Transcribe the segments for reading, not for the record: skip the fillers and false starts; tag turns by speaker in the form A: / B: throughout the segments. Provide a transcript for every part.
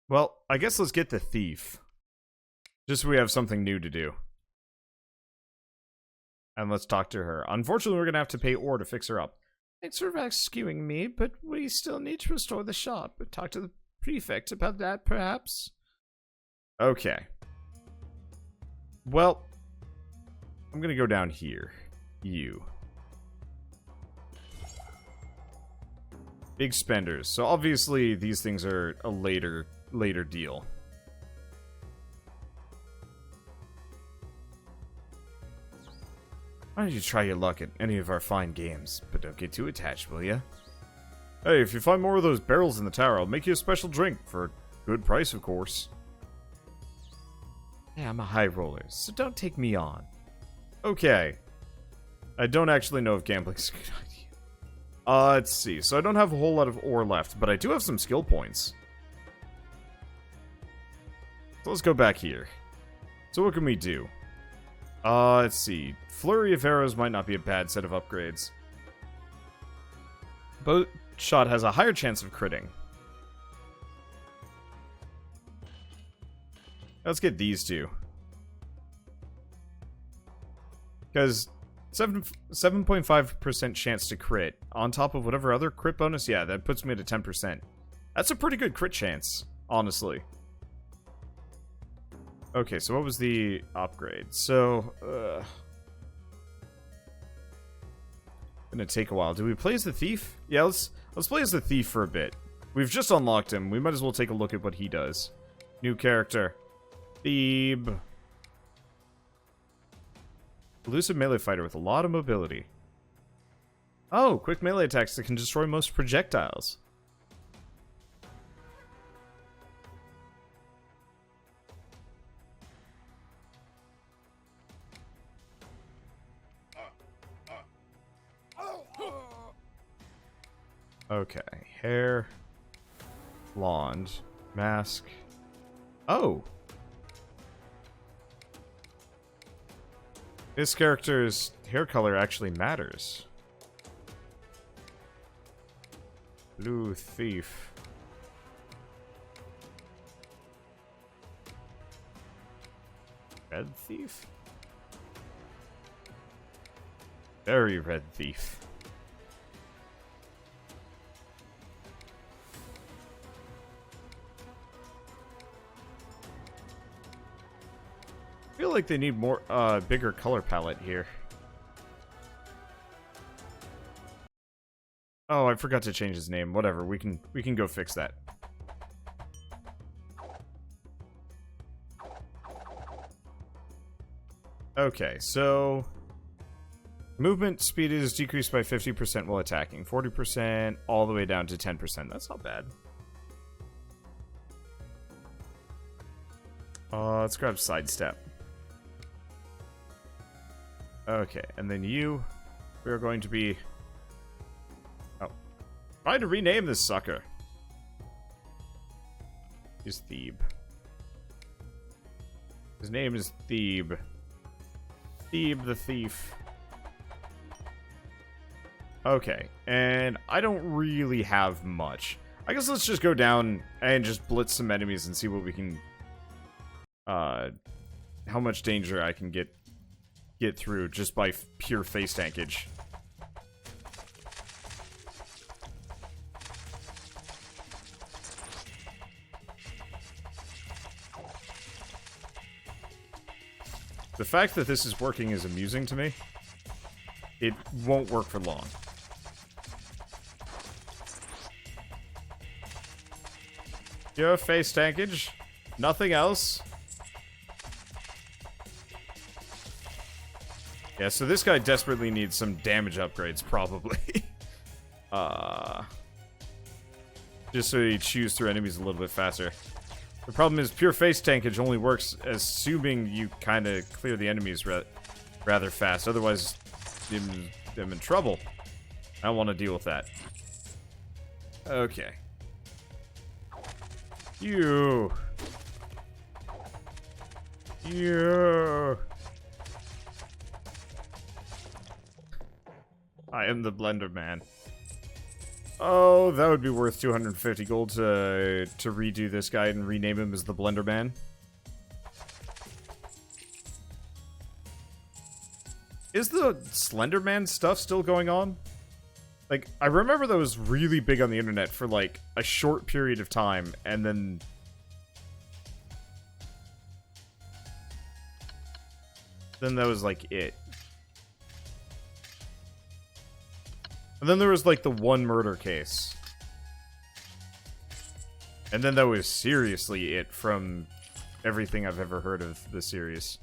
A: Well, I guess let's get the thief. Just so we have something new to do. And let's talk to her. Unfortunately, we're going to have to pay ore to fix her up. Thanks for rescuing me, but we still need to restore the shop. Talk to the prefect about that, perhaps? Okay. Well, I'm going to go down here. You. Big spenders. So obviously, these things are a later deal. Why don't you try your luck at any of our fine games? But don't get too attached, will ya? Hey, if you find more of those barrels in the tower, I'll make you a special drink for a good price, of course. Hey, I'm a high roller, so don't take me on. Okay. I don't actually know if gambling's a good idea. Let's see. So I don't have a whole lot of ore left, but I do have some skill points. So let's go back here. So what can we do? Let's see. Flurry of arrows might not be a bad set of upgrades. Bow shot has a higher chance of critting. Let's get these two. Because 7.5% chance to crit on top of whatever other crit bonus. Yeah, that puts me at a 10%. That's a pretty good crit chance, honestly. Okay, so what was the upgrade? So, gonna take a while. Do we play as the thief? Yeah, let's play as the thief for a bit. We've just unlocked him. We might as well take a look at what he does. New character. Thebe. Elusive melee fighter with a lot of mobility. Oh, quick melee attacks that can destroy most projectiles. Okay, hair, blonde, mask. Oh! This character's hair color actually matters. Blue thief. Red thief? Very red thief. I feel like they need more, bigger color palette here. Oh, I forgot to change his name. Whatever, we can go fix that. Okay, so movement speed is decreased by 50% while attacking, 40% all the way down to 10%. That's not bad. Let's grab sidestep. Okay, and then we are going to be... Oh. Trying to rename this sucker. He's Thebe. His name is Thebe. Thebe the thief. Okay, and I don't really have much. I guess let's just go down and just blitz some enemies and see what we can... how much danger I can get through just by pure face tankage. The fact that this is working is amusing to me. It won't work for long. Pure face tankage. Nothing else. Yeah, so this guy desperately needs some damage upgrades, probably. Just so he chews through enemies a little bit faster. The problem is pure face tankage only works assuming you kind of clear the enemies rather fast. Otherwise, I'm in trouble. I don't want to deal with that. Okay. You. I am the Blenderman. Oh, that would be worth 250 gold to redo this guy and rename him as the Blenderman. Is the Slenderman stuff still going on? Like, I remember that was really big on the internet for, like, a short period of time, and then... then that was, like, it. And then there was, like, the one murder case. And then that was seriously it from everything I've ever heard of the series.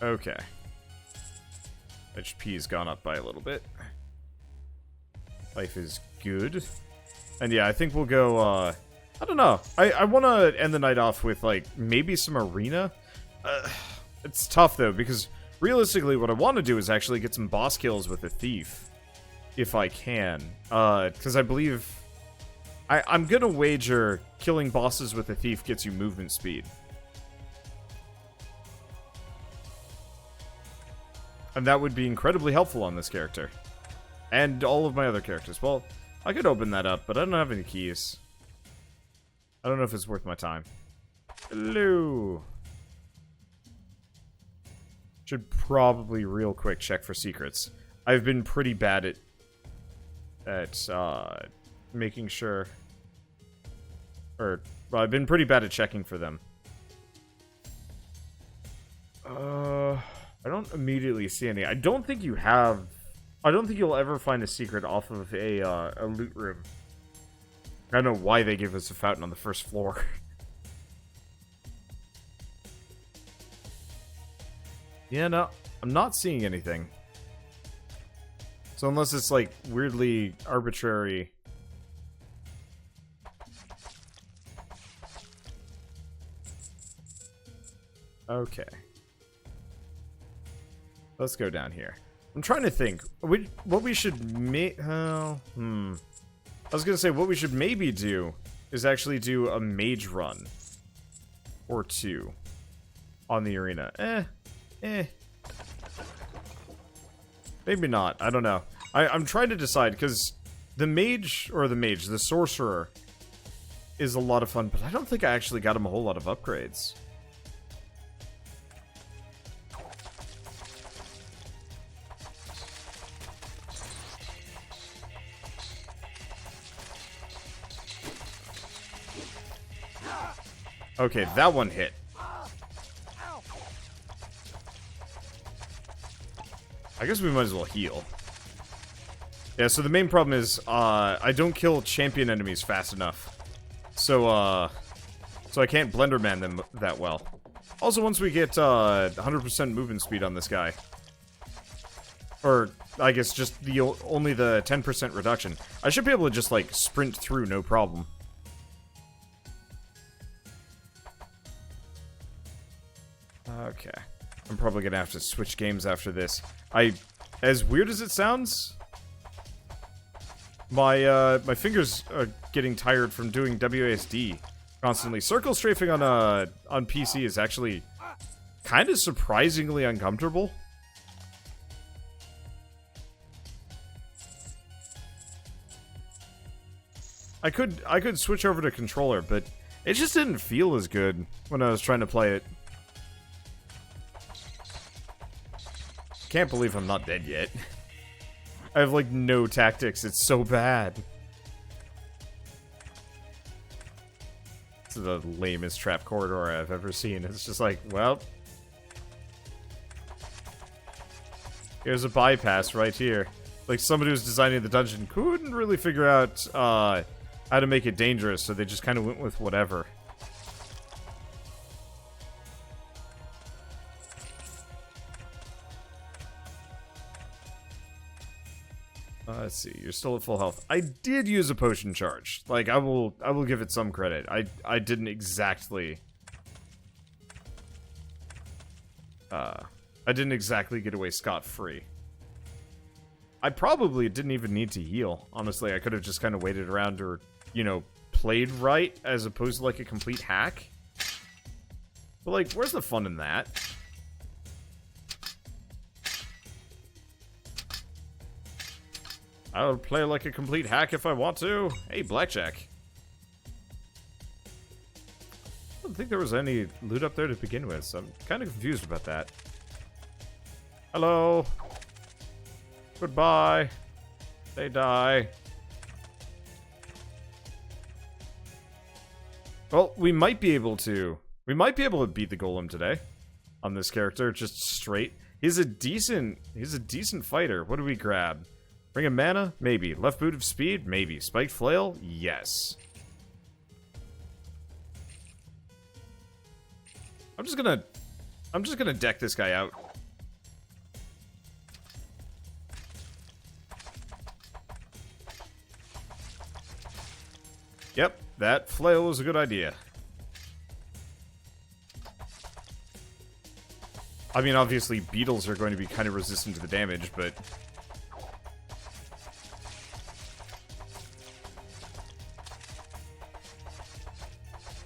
A: Okay. HP's gone up by a little bit. Life is good. And yeah, I think we'll go, I don't know. I want to end the night off with, like, maybe some arena. It's tough, though, because realistically what I want to do is actually get some boss kills with a thief. If I can. Because I believe... I'm gonna wager killing bosses with a thief gets you movement speed. And that would be incredibly helpful on this character. And all of my other characters. Well, I could open that up, but I don't have any keys. I don't know if it's worth my time. Hello. Should probably real quick check for secrets. I've been pretty bad at making sure... Or, well, I've been pretty bad at checking for them. I don't immediately see any. I don't think you have... I don't think you'll ever find a secret off of a loot room. I don't know why they give us a fountain on the first floor. Yeah, no, I'm not seeing anything. So unless it's, like, weirdly arbitrary... Okay. Let's go down here. I'm trying to think. What we should I was gonna say, what we should maybe do is actually do a mage run. Or two. On the arena. Maybe not. I don't know. I'm trying to decide, because the sorcerer is a lot of fun, but I don't think I actually got him a whole lot of upgrades. Okay, that one hit. I guess we might as well heal. Yeah, so the main problem is, I don't kill champion enemies fast enough. So, so I can't Blenderman them that well. Also, once we get, 100% movement speed on this guy. Or, I guess just only the 10% reduction. I should be able to just, like, sprint through, no problem. Okay. I'm probably gonna have to switch games after this. As weird as it sounds, my fingers are getting tired from doing WASD constantly. Circle strafing on PC is actually kind of surprisingly uncomfortable. I could switch over to controller, but it just didn't feel as good when I was trying to play it. Can't believe I'm not dead yet. I have, like, no tactics. It's so bad. It's the lamest trap corridor I've ever seen. It's just like, well... here's a bypass right here. Like, somebody who's designing the dungeon couldn't really figure out, how to make it dangerous, so they just kind of went with whatever. Let's see, you're still at full health. I did use a potion charge. Like, I will give it some credit. I didn't exactly... I didn't exactly get away scot-free. I probably didn't even need to heal. Honestly, I could have just kind of waited around or, you know, played right as opposed to, like, a complete hack. But, like, where's the fun in that? I'll play like a complete hack if I want to. Hey, Blackjack. I don't think there was any loot up there to begin with, so I'm kind of confused about that. Hello. Goodbye. They die. Well, we might be able to beat the golem today on this character, just straight. He's a decent fighter. What do we grab? Ring of mana? Maybe. Left boot of speed? Maybe. Spiked flail? Yes. I'm just gonna deck this guy out. Yep, that flail was a good idea. I mean, obviously, beetles are going to be kind of resistant to the damage, but...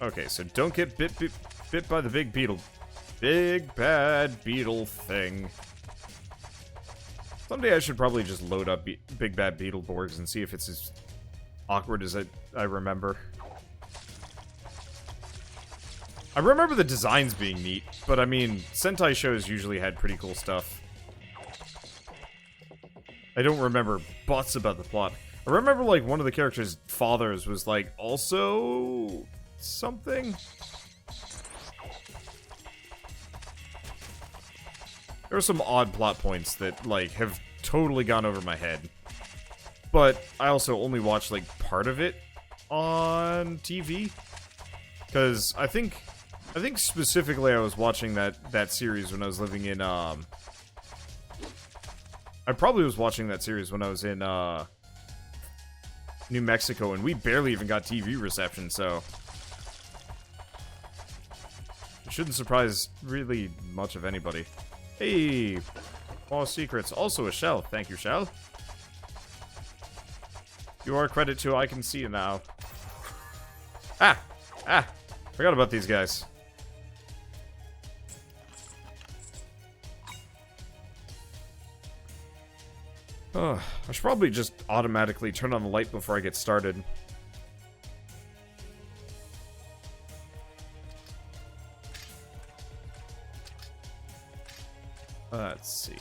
A: Okay, so don't get bit by the big beetle. Big, bad beetle thing. Someday I should probably just load up big, bad beetle borgs and see if it's as awkward as I remember. I remember the designs being neat, but I mean, Sentai shows usually had pretty cool stuff. I don't remember butts about the plot. I remember, like, one of the characters' fathers was, like, also... something? There are some odd plot points that, like, have totally gone over my head. But I also only watched, like, part of it on TV. Because I think specifically I was watching that series when I was living in, I probably was watching that series when I was in, New Mexico, and we barely even got TV reception, so... it shouldn't surprise really much of anybody. Hey! More secrets. Also a shell. Thank you, shell. You are credit to I can see you now. Ah! Ah! Forgot about these guys. Oh, I should probably just automatically turn on the light before I get started. Let's see.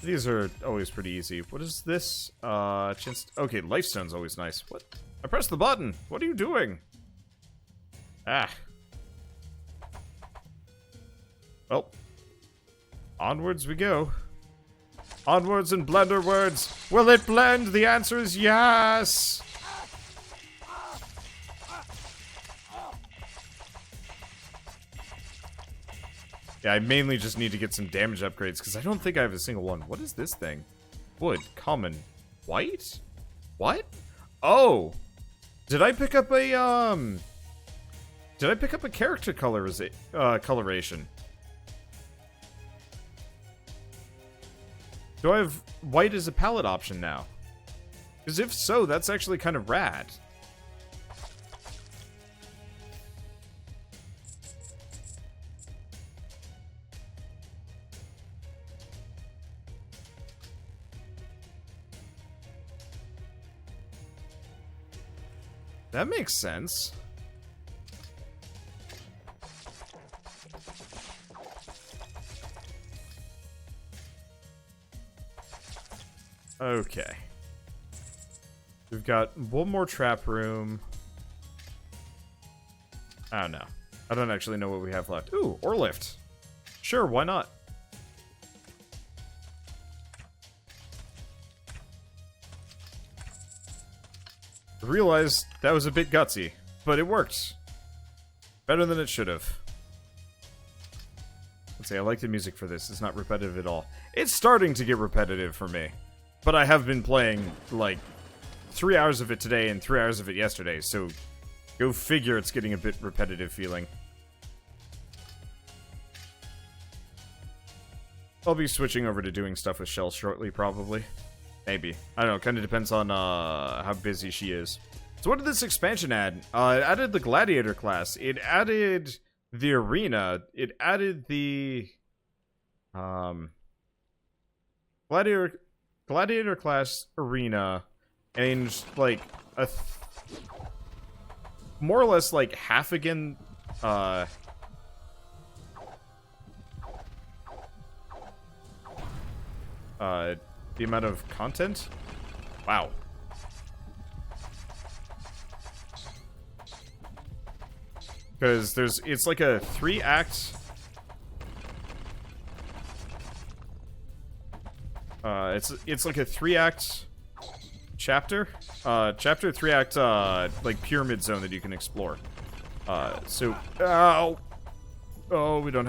A: These are always pretty easy. What is this? Okay, Lifestone's always nice. What? I pressed the button. What are you doing? Ah. Well. Onwards we go. Onwards and blender words. Will it blend? The answer is yes! Yeah, I mainly just need to get some damage upgrades, because I don't think I have a single one. What is this thing? Wood. Common. White? What? Oh! Did I pick up a, Did I pick up a character coloration? Do I have white as a palette option now? Because if so, that's actually kind of rad. That makes sense. Okay. We've got one more trap room. I don't know. I don't actually know what we have left. Ooh, ore lift. Sure, why not? I realized that was a bit gutsy, but it worked. Better than it should have. Let's see, I like the music for this. It's not repetitive at all. It's starting to get repetitive for me. But I have been playing, like, 3 hours of it today and 3 hours of it yesterday, so go figure it's getting a bit repetitive feeling. I'll be switching over to doing stuff with Shell shortly, probably. Maybe. I don't know, kind of depends on how busy she is. So what did this expansion add? It added the Gladiator class. It added the arena, it added the gladiator class arena, and like more or less like half again the amount of content. Wow. Because it's like a 3-act it's like a 3-act chapter 3-act like pyramid zone that you can explore. So we don't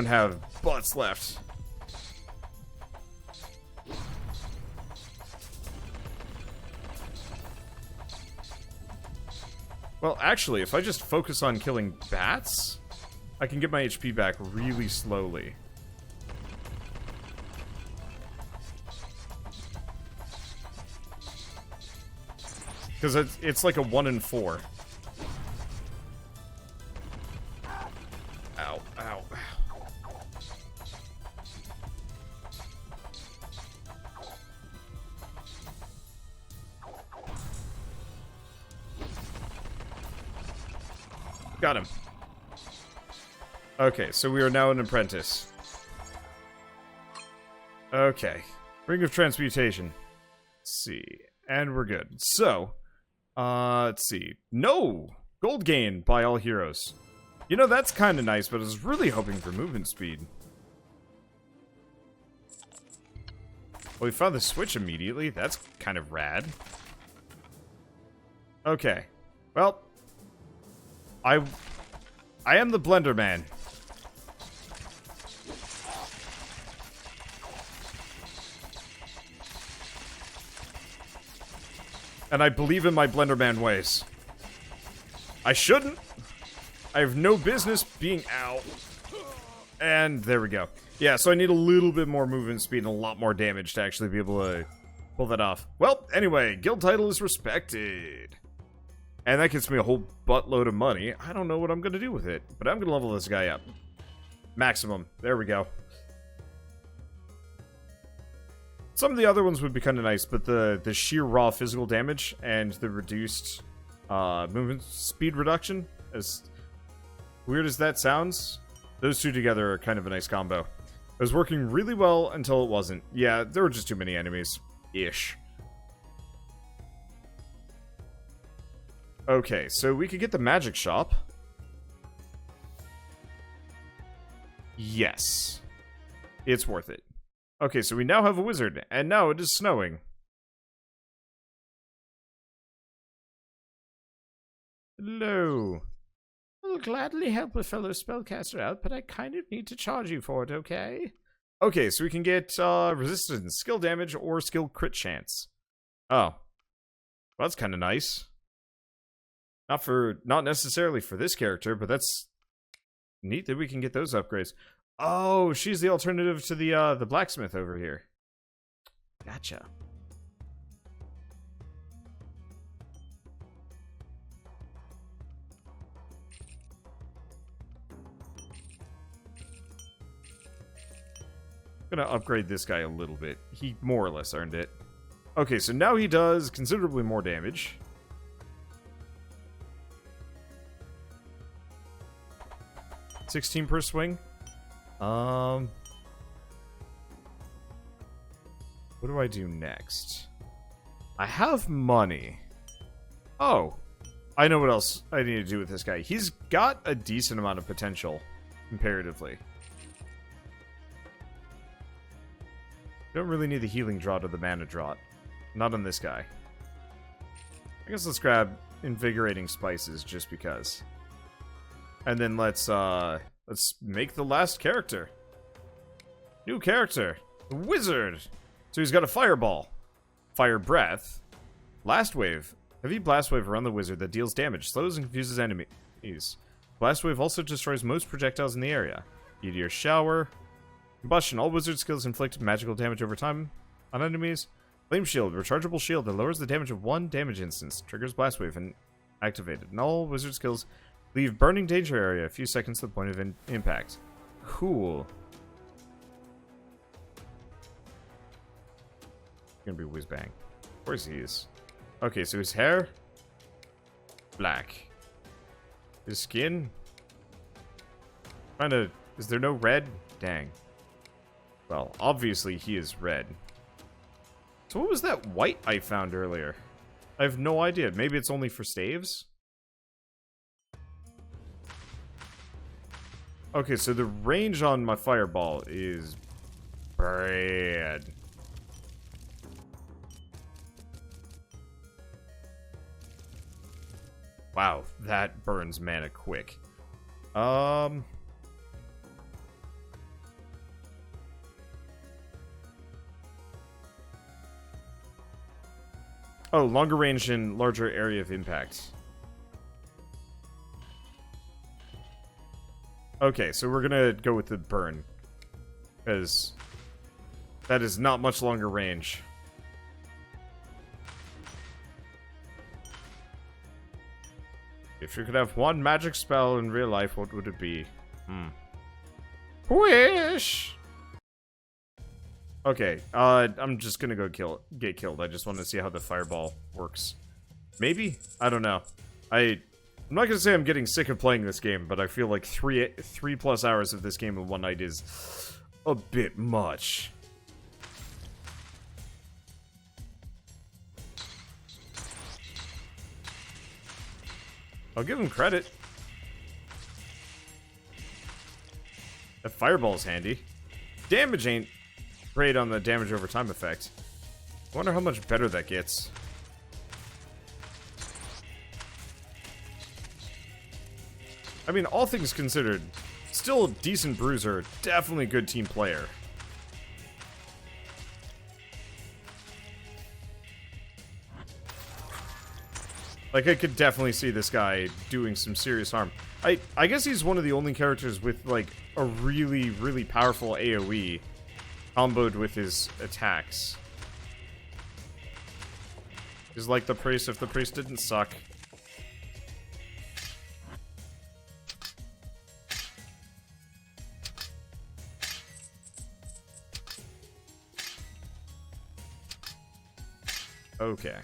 A: have butts left. Well, actually, if I just focus on killing bats, I can get my HP back really slowly. Because it's like a 1 in 4. Ow, ow. Got him. Okay, so we are now an apprentice. Okay. Ring of Transmutation. Let's see. And we're good. So, let's see. No! Gold gain by all heroes. You know, that's kind of nice, but I was really hoping for movement speed. Well, we found the switch immediately. That's kind of rad. Okay. Well, I am the Blenderman. And I believe in my Blenderman ways. I shouldn't. I have no business being out. And there we go. Yeah, so I need a little bit more movement speed and a lot more damage to actually be able to pull that off. Well, anyway, guild title is respected. And that gets me a whole buttload of money. I don't know what I'm going to do with it, but I'm going to level this guy up. Maximum. There we go. Some of the other ones would be kind of nice, but the sheer raw physical damage and the reduced movement speed reduction, as weird as that sounds, those two together are kind of a nice combo. It was working really well until it wasn't. Yeah, there were just too many enemies. Ish. Okay, so we could get the magic shop. Yes. It's worth it. Okay, so we now have a wizard, and now it is snowing. Hello. I'll gladly help a fellow spellcaster out, but I kind of need to charge you for it, okay? Okay, so we can get resistance, skill damage, or skill crit chance. Oh. Well, that's kind of nice. Not necessarily for this character, but that's neat that we can get those upgrades. Oh, she's the alternative to the blacksmith over here. Gotcha. I'm gonna upgrade this guy a little bit. He more or less earned it. Okay, so now he does considerably more damage. 16 per swing. What do I do next? I have money. Oh, I know what else I need to do with this guy. He's got a decent amount of potential, comparatively. Don't really need the healing draught or the mana draught. Not on this guy. I guess let's grab invigorating spices just because. And then let's make the last character. New character. The wizard. So he's got a fireball. Fire breath. Blast wave. Heavy blast wave around the wizard that deals damage, slows and confuses enemies. Blast wave also destroys most projectiles in the area. Meteor shower. Combustion. All wizard skills inflict magical damage over time on enemies. Flame shield. Rechargeable shield that lowers the damage of one damage instance. Triggers blast wave and activated. And all wizard skills Leave burning danger area a few seconds to the point of impact. Cool. Gonna be whiz bang. Where's his? Okay, so his hair black. His skin kinda. Is there no red? Dang. Well, obviously he is red. So what was that white I found earlier? I have no idea. Maybe it's only for staves? Okay, so the range on my fireball is bad. Wow, that burns mana quick. Oh, longer range and larger area of impact. Okay, so we're gonna go with the burn. Because that is not much longer range. If you could have one magic spell in real life, what would it be? Wish! Okay, I'm just gonna go get killed. I just want to see how the fireball works. Maybe? I don't know. I'm not gonna say I'm getting sick of playing this game, but I feel like 3+ hours of this game in one night is a bit much. I'll give him credit. That fireball's handy. Damage ain't great on the damage over time effect. I wonder how much better that gets. I mean, all things considered, still a decent bruiser, definitely a good team player. Like, I could definitely see this guy doing some serious harm. I guess he's one of the only characters with, like, a really, really powerful AoE comboed with his attacks. He's like the priest if the priest didn't suck. Okay.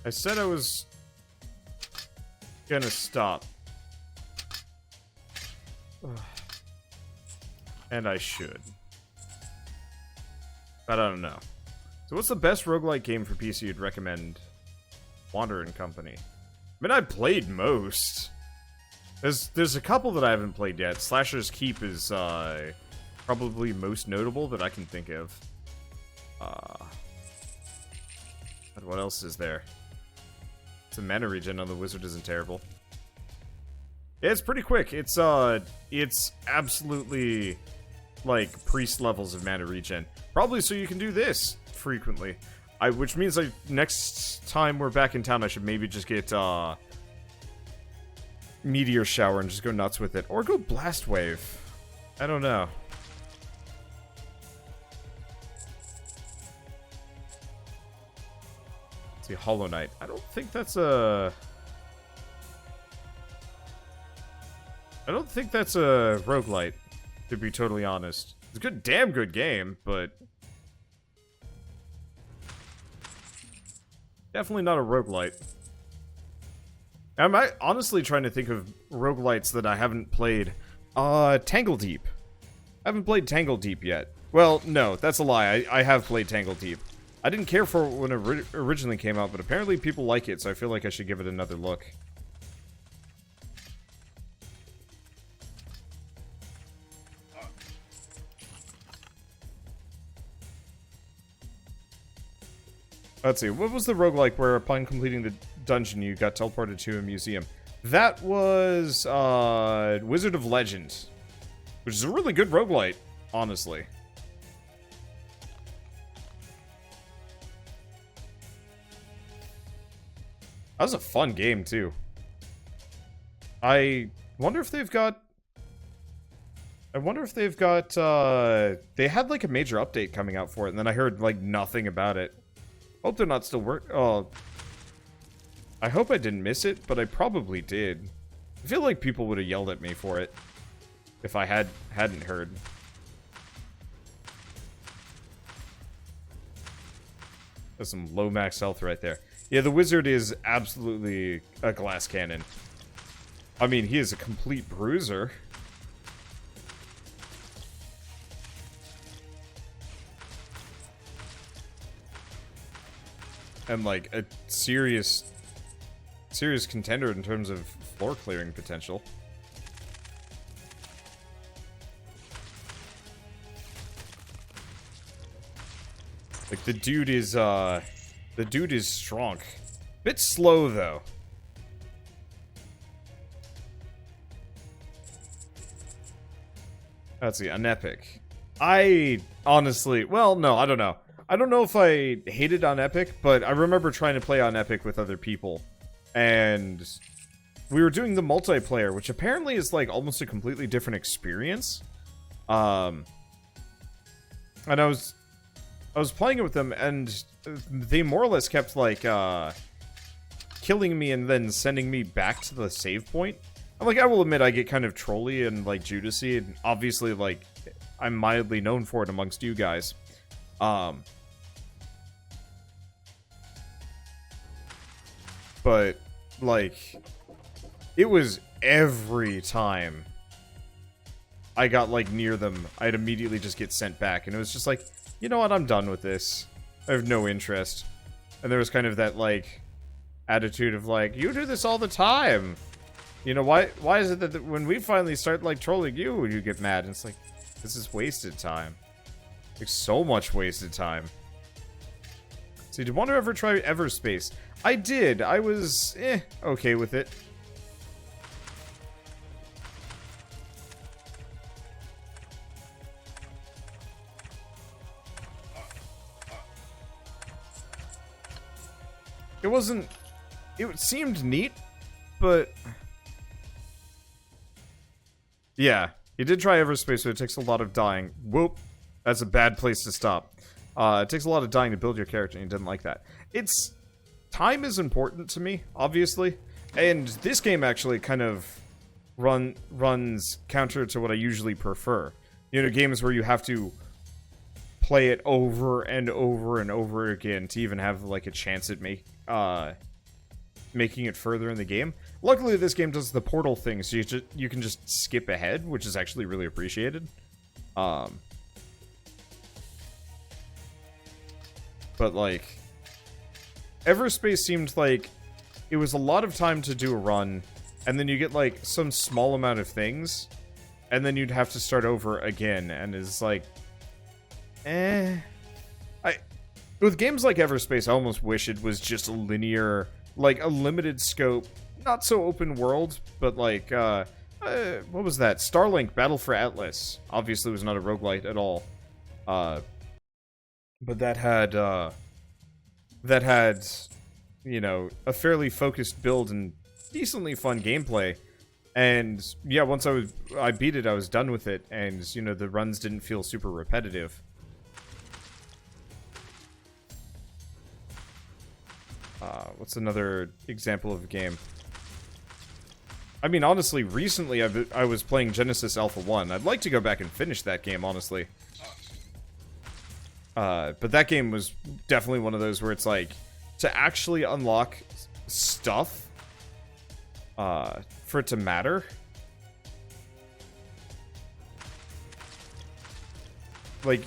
A: I said I was gonna stop. And I should. But I don't know. So what's the best roguelike game for PC you'd recommend? Wander and Company. I mean, I played most. There's a couple that I haven't played yet. Slasher's Keep is probably most notable that I can think of. And what else is there? The mana regen on the wizard isn't terrible. Yeah, it's pretty quick. It's absolutely like priest levels of mana regen. Probably so you can do this frequently. Which means next time we're back in town, I should maybe just get Meteor Shower and just go nuts with it, or go Blast Wave. I don't know. See, Hollow Knight. I don't think that's a roguelite, to be totally honest. It's a good, damn good game, but definitely not a roguelite. I'm honestly trying to think of roguelites that I haven't played. Tangle Deep. I haven't played Tangle Deep yet. Well, no, that's a lie. I have played Tangle Deep. I didn't care for it when it originally came out, but apparently people like it, so I feel like I should give it another look. Let's see, what was the roguelike where upon completing the dungeon you got teleported to a museum? That was Wizard of Legend, which is a really good roguelite, honestly. That was a fun game, too. I wonder if they've got... they had, like, a major update coming out for it, and then I heard, like, nothing about it. Hope they're not still I hope I didn't miss it, but I probably did. I feel like people would have yelled at me for it if I hadn't heard. That's some low max health right there. Yeah, the wizard is absolutely a glass cannon. I mean, he is a complete bruiser. And like a serious contender in terms of floor clearing potential. Like the dude is strong. Bit slow though. Let's see, an epic. I honestly, well, no, I don't know. I don't know if I hated on Epic, but I remember trying to play on Epic with other people. And we were doing the multiplayer, which apparently is like almost a completely different experience. And I was playing it with them, and they more or less kept like killing me and then sending me back to the save point. I'm like, I will admit I get kind of trolly and like Judasy, and obviously like I'm mildly known for it amongst you guys. But, like, it was every time I got, like, near them, I'd immediately just get sent back. And it was just like, you know what, I'm done with this. I have no interest. And there was kind of that, like, attitude of, like, you do this all the time. You know, why is it that when we finally start, like, trolling you, you get mad? And it's like, this is wasted time. Like, so much wasted time. So, did you want to ever try Everspace? I did. I was, okay with it. It wasn't... It seemed neat, but... Yeah, you did try Everspace, but it takes a lot of dying. Whoop. That's a bad place to stop. It takes a lot of dying to build your character, and you didn't like that. It's... Time is important to me, obviously, and this game actually kind of runs counter to what I usually prefer. You know, games where you have to play it over and over and over again to even have, like, a chance at making it further in the game. Luckily, this game does the portal thing, so you can just skip ahead, which is actually really appreciated. But, like... Everspace seemed like it was a lot of time to do a run, and then you get, like, some small amount of things, and then you'd have to start over again, and it's like, With games like Everspace, I almost wish it was just a linear, like, a limited scope, not so open world, but, like, what was that? Starlink Battle for Atlas. Obviously was not a roguelite at all. But that had, you know, a fairly focused build and decently fun gameplay. And yeah, once I beat it, I was done with it, and you know, the runs didn't feel super repetitive. What's another example of a game? I mean, honestly, recently I was playing Genesis Alpha 1. I'd like to go back and finish that game, honestly. But that game was definitely one of those where it's like, to actually unlock stuff, for it to matter. Like,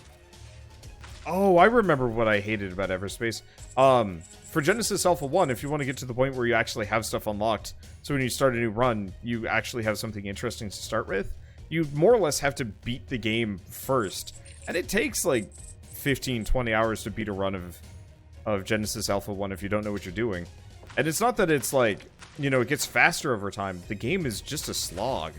A: oh, I remember what I hated about Everspace. For Genesis Alpha 1, if you want to get to the point where you actually have stuff unlocked, so when you start a new run, you actually have something interesting to start with, you more or less have to beat the game first. And it takes, like, 15-20 hours to beat a run of Genesis Alpha 1 if you don't know what you're doing. And it's not that it's like, you know, it gets faster over time. The game is just a slog.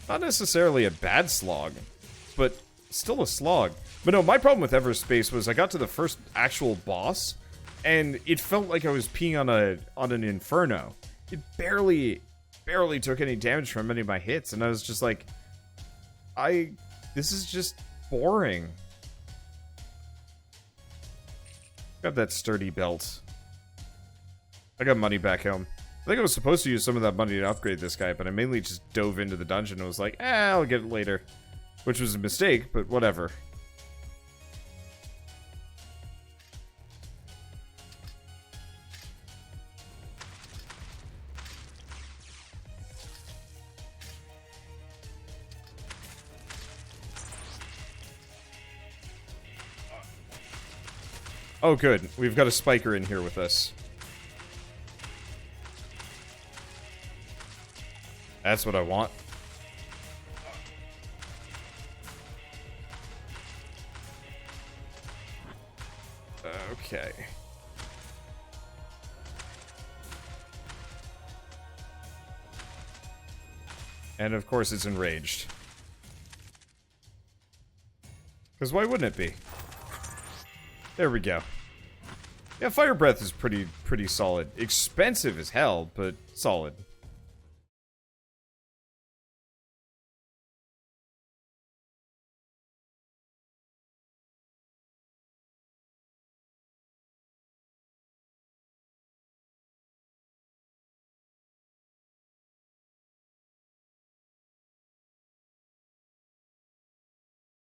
A: Not necessarily a bad slog, but still a slog. But no, my problem with Everspace was I got to the first actual boss, and it felt like I was peeing on an inferno. It barely took any damage from any of my hits, and I was just like, this is just boring. Grab that sturdy belt. I got money back home. I think I was supposed to use some of that money to upgrade this guy, but I mainly just dove into the dungeon and was like, I'll get it later. Which was a mistake, but whatever. Oh, good. We've got a spiker in here with us. That's what I want. Okay. And of course it's enraged. Because why wouldn't it be? There we go. Yeah, Fire Breath is pretty solid. Expensive as hell, but solid.